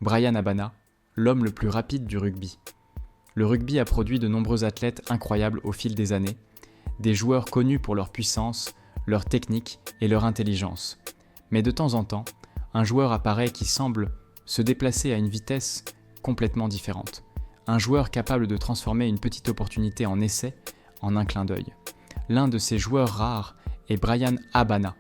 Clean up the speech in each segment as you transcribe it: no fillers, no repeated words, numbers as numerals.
Bryan Habana, l'homme le plus rapide du rugby. Le rugby a produit de nombreux athlètes incroyables au fil des années, des joueurs connus pour leur puissance, leur technique et leur intelligence. Mais de temps en temps, un joueur apparaît qui semble se déplacer à une vitesse complètement différente. Un joueur capable de transformer une petite opportunité en essai en un clin d'œil. L'un de ces joueurs rares est Bryan Habana.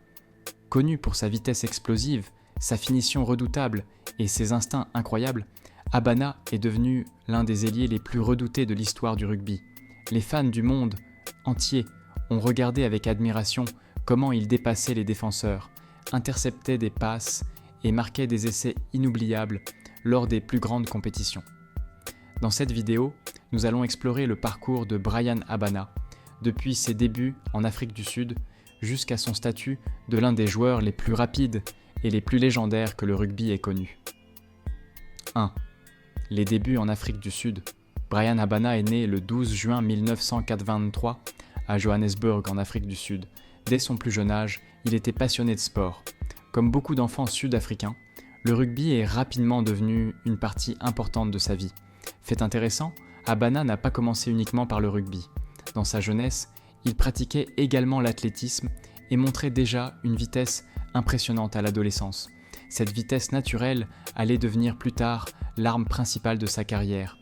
Connu pour sa vitesse explosive, sa finition redoutable et ses instincts incroyables, Habana est devenu l'un des ailiers les plus redoutés de l'histoire du rugby. Les fans du monde entier ont regardé avec admiration comment il dépassait les défenseurs, interceptait des passes et marquait des essais inoubliables lors des plus grandes compétitions. Dans cette vidéo, nous allons explorer le parcours de Bryan Habana, depuis ses débuts en Afrique du Sud jusqu'à son statut de l'un des joueurs les plus rapides et les plus légendaires que le rugby ait connus. 1. Les débuts en Afrique du Sud. Bryan Habana est né le 12 juin 1923 à Johannesburg en Afrique du Sud. Dès son plus jeune âge, il était passionné de sport. Comme beaucoup d'enfants sud-africains, le rugby est rapidement devenu une partie importante de sa vie. Fait intéressant, Habana n'a pas commencé uniquement par le rugby. Dans sa jeunesse, il pratiquait également l'athlétisme et montrait déjà une vitesse impressionnante à l'adolescence. Cette vitesse naturelle allait devenir plus tard l'arme principale de sa carrière.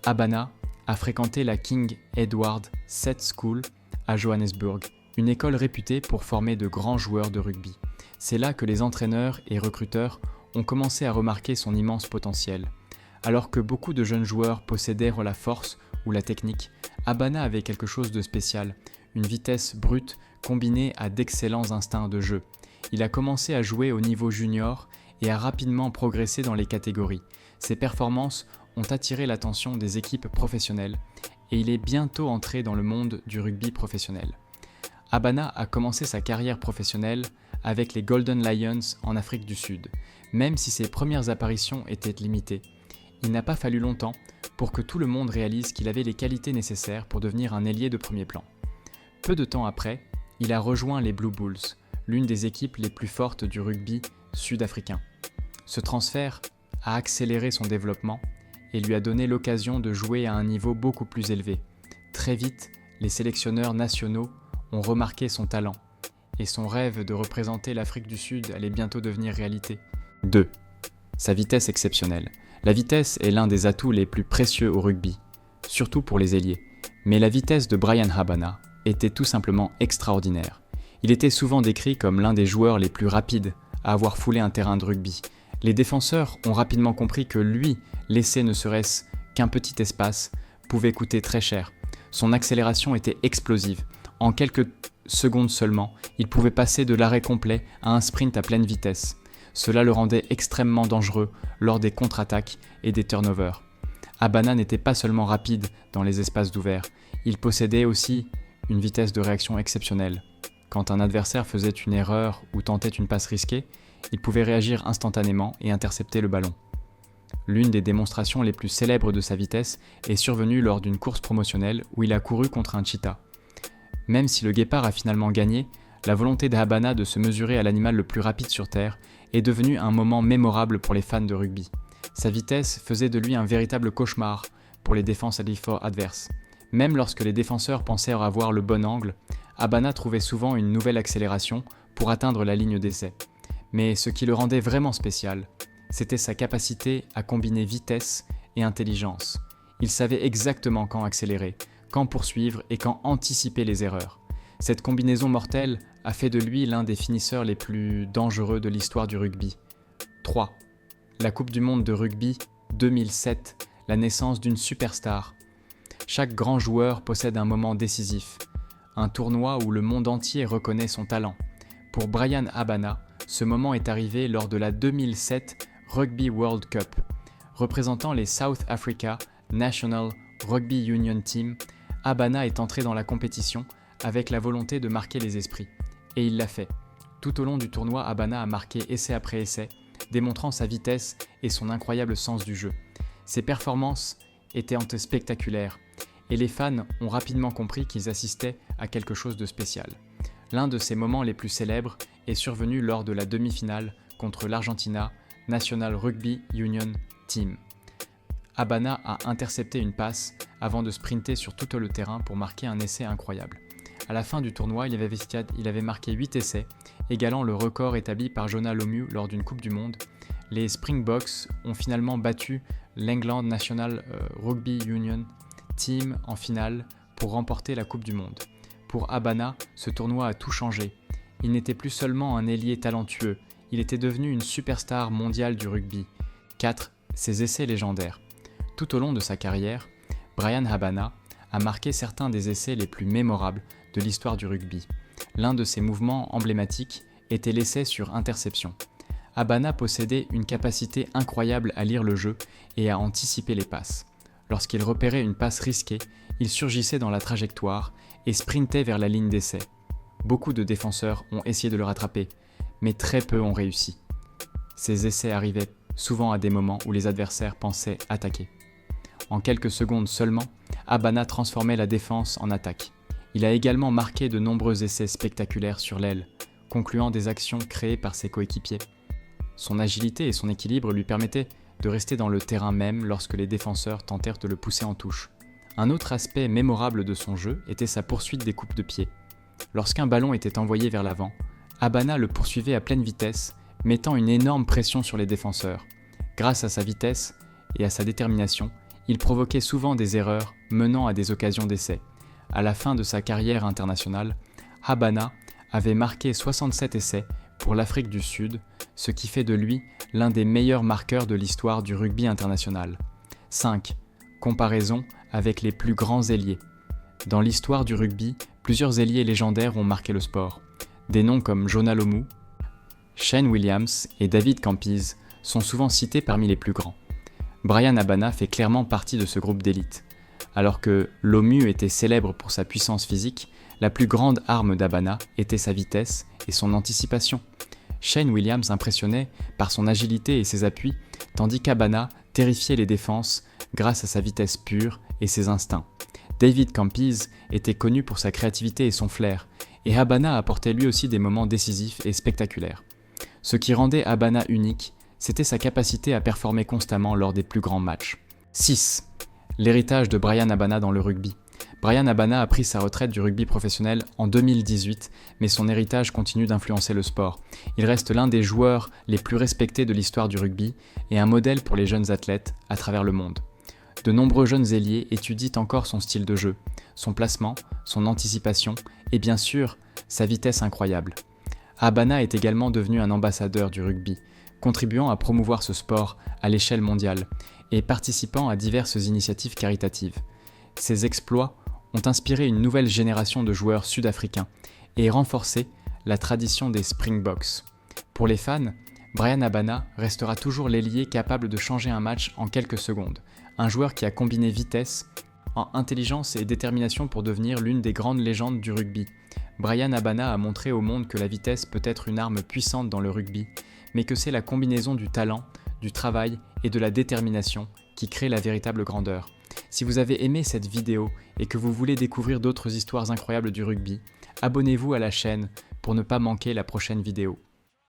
Habana a fréquenté la King Edward VII School à Johannesburg, une école réputée pour former de grands joueurs de rugby. C'est là que les entraîneurs et recruteurs ont commencé à remarquer son immense potentiel. Alors que beaucoup de jeunes joueurs possédaient la force ou la technique, Habana avait quelque chose de spécial, une vitesse brute combinée à d'excellents instincts de jeu. Il a commencé à jouer au niveau junior et a rapidement progressé dans les catégories. Ses performances ont attiré l'attention des équipes professionnelles et il est bientôt entré dans le monde du rugby professionnel. Habana a commencé sa carrière professionnelle avec les Golden Lions en Afrique du Sud. Même si ses premières apparitions étaient limitées, il n'a pas fallu longtemps pour que tout le monde réalise qu'il avait les qualités nécessaires pour devenir un ailier de premier plan. Peu de temps après, il a rejoint les Blue Bulls, l'une des équipes les plus fortes du rugby sud-africain. Ce transfert a accéléré son développement et lui a donné l'occasion de jouer à un niveau beaucoup plus élevé. Très vite, les sélectionneurs nationaux ont remarqué son talent et son rêve de représenter l'Afrique du Sud allait bientôt devenir réalité. 2. Sa vitesse exceptionnelle. La vitesse est l'un des atouts les plus précieux au rugby, surtout pour les ailiers. Mais la vitesse de Bryan Habana était tout simplement extraordinaire. Il était souvent décrit comme l'un des joueurs les plus rapides à avoir foulé un terrain de rugby. Les défenseurs ont rapidement compris que lui, laisser ne serait-ce qu'un petit espace, pouvait coûter très cher. Son accélération était explosive. En quelques secondes seulement, il pouvait passer de l'arrêt complet à un sprint à pleine vitesse. Cela le rendait extrêmement dangereux lors des contre-attaques et des turnovers. Habana n'était pas seulement rapide dans les espaces ouverts, il possédait aussi une vitesse de réaction exceptionnelle. Quand un adversaire faisait une erreur ou tentait une passe risquée, il pouvait réagir instantanément et intercepter le ballon. L'une des démonstrations les plus célèbres de sa vitesse est survenue lors d'une course promotionnelle où il a couru contre un cheetah. Même si le guépard a finalement gagné, la volonté d'Habana de se mesurer à l'animal le plus rapide sur Terre est devenue un moment mémorable pour les fans de rugby. Sa vitesse faisait de lui un véritable cauchemar pour les défenses adverses. Même lorsque les défenseurs pensaient avoir le bon angle, Habana trouvait souvent une nouvelle accélération pour atteindre la ligne d'essai. Mais ce qui le rendait vraiment spécial, c'était sa capacité à combiner vitesse et intelligence. Il savait exactement quand accélérer, quand poursuivre et quand anticiper les erreurs. Cette combinaison mortelle a fait de lui l'un des finisseurs les plus dangereux de l'histoire du rugby. 3. La Coupe du monde de rugby 2007, la naissance d'une superstar. Chaque grand joueur possède un moment décisif, un tournoi où le monde entier reconnaît son talent. Pour Bryan Habana, ce moment est arrivé lors de la 2007 Rugby World Cup. Représentant les South Africa National Rugby Union Team, Habana est entré dans la compétition avec la volonté de marquer les esprits. Et il l'a fait. Tout au long du tournoi, Habana a marqué essai après essai, démontrant sa vitesse et son incroyable sens du jeu. Ses performances étaient spectaculaires, et les fans ont rapidement compris qu'ils assistaient à quelque chose de spécial. L'un de ses moments les plus célèbres est survenu lors de la demi-finale contre l'Argentina National Rugby Union Team. Habana a intercepté une passe avant de sprinter sur tout le terrain pour marquer un essai incroyable. À la fin du tournoi, il avait marqué 8 essais, égalant le record établi par Jonah Lomu lors d'une Coupe du Monde. Les Springboks ont finalement battu l'England National Rugby Union Team en finale pour remporter la Coupe du Monde. Pour Habana, ce tournoi a tout changé. Il n'était plus seulement un ailier talentueux, il était devenu une superstar mondiale du rugby. 4. Ses essais légendaires. Tout au long de sa carrière, Bryan Habana a marqué certains des essais les plus mémorables de l'histoire du rugby. L'un de ses mouvements emblématiques était l'essai sur interception. Habana possédait une capacité incroyable à lire le jeu et à anticiper les passes. Lorsqu'il repérait une passe risquée, il surgissait dans la trajectoire et sprintait vers la ligne d'essai. Beaucoup de défenseurs ont essayé de le rattraper, mais très peu ont réussi. Ces essais arrivaient souvent à des moments où les adversaires pensaient attaquer. En quelques secondes seulement, Habana transformait la défense en attaque. Il a également marqué de nombreux essais spectaculaires sur l'aile, concluant des actions créées par ses coéquipiers. Son agilité et son équilibre lui permettaient de rester dans le terrain même lorsque les défenseurs tentèrent de le pousser en touche. Un autre aspect mémorable de son jeu était sa poursuite des coupes de pied. Lorsqu'un ballon était envoyé vers l'avant, Habana le poursuivait à pleine vitesse, mettant une énorme pression sur les défenseurs. Grâce à sa vitesse et à sa détermination, il provoquait souvent des erreurs menant à des occasions d'essai. À la fin de sa carrière internationale, Habana avait marqué 67 essais pour l'Afrique du Sud, ce qui fait de lui l'un des meilleurs marqueurs de l'histoire du rugby international. 5. Comparaison avec les plus grands ailiers. Dans l'histoire du rugby, plusieurs ailiers légendaires ont marqué le sport. Des noms comme Jonah Lomu, Shane Williams et David Campese sont souvent cités parmi les plus grands. Bryan Habana fait clairement partie de ce groupe d'élite. Alors que Lomu était célèbre pour sa puissance physique, la plus grande arme d'Habana était sa vitesse et son anticipation. Shane Williams impressionnait par son agilité et ses appuis, tandis qu'Habana terrifiait les défenses grâce à sa vitesse pure et ses instincts. David Campese était connu pour sa créativité et son flair, et Habana apportait lui aussi des moments décisifs et spectaculaires. Ce qui rendait Habana unique, c'était sa capacité à performer constamment lors des plus grands matchs. 6. L'héritage de Bryan Habana dans le rugby. Bryan Habana a pris sa retraite du rugby professionnel en 2018, mais son héritage continue d'influencer le sport. Il reste l'un des joueurs les plus respectés de l'histoire du rugby et un modèle pour les jeunes athlètes à travers le monde. De nombreux jeunes ailiers étudient encore son style de jeu, son placement, son anticipation et bien sûr, sa vitesse incroyable. Habana est également devenu un ambassadeur du rugby, contribuant à promouvoir ce sport à l'échelle mondiale et participant à diverses initiatives caritatives. Ses exploits ont inspiré une nouvelle génération de joueurs sud-africains et renforcé la tradition des Springboks. Pour les fans, Bryan Habana restera toujours l'ailier capable de changer un match en quelques secondes, un joueur qui a combiné vitesse, intelligence et détermination pour devenir l'une des grandes légendes du rugby. Bryan Habana a montré au monde que la vitesse peut être une arme puissante dans le rugby, mais que c'est la combinaison du talent, du travail et de la détermination qui crée la véritable grandeur. Si vous avez aimé cette vidéo et que vous voulez découvrir d'autres histoires incroyables du rugby, abonnez-vous à la chaîne pour ne pas manquer la prochaine vidéo.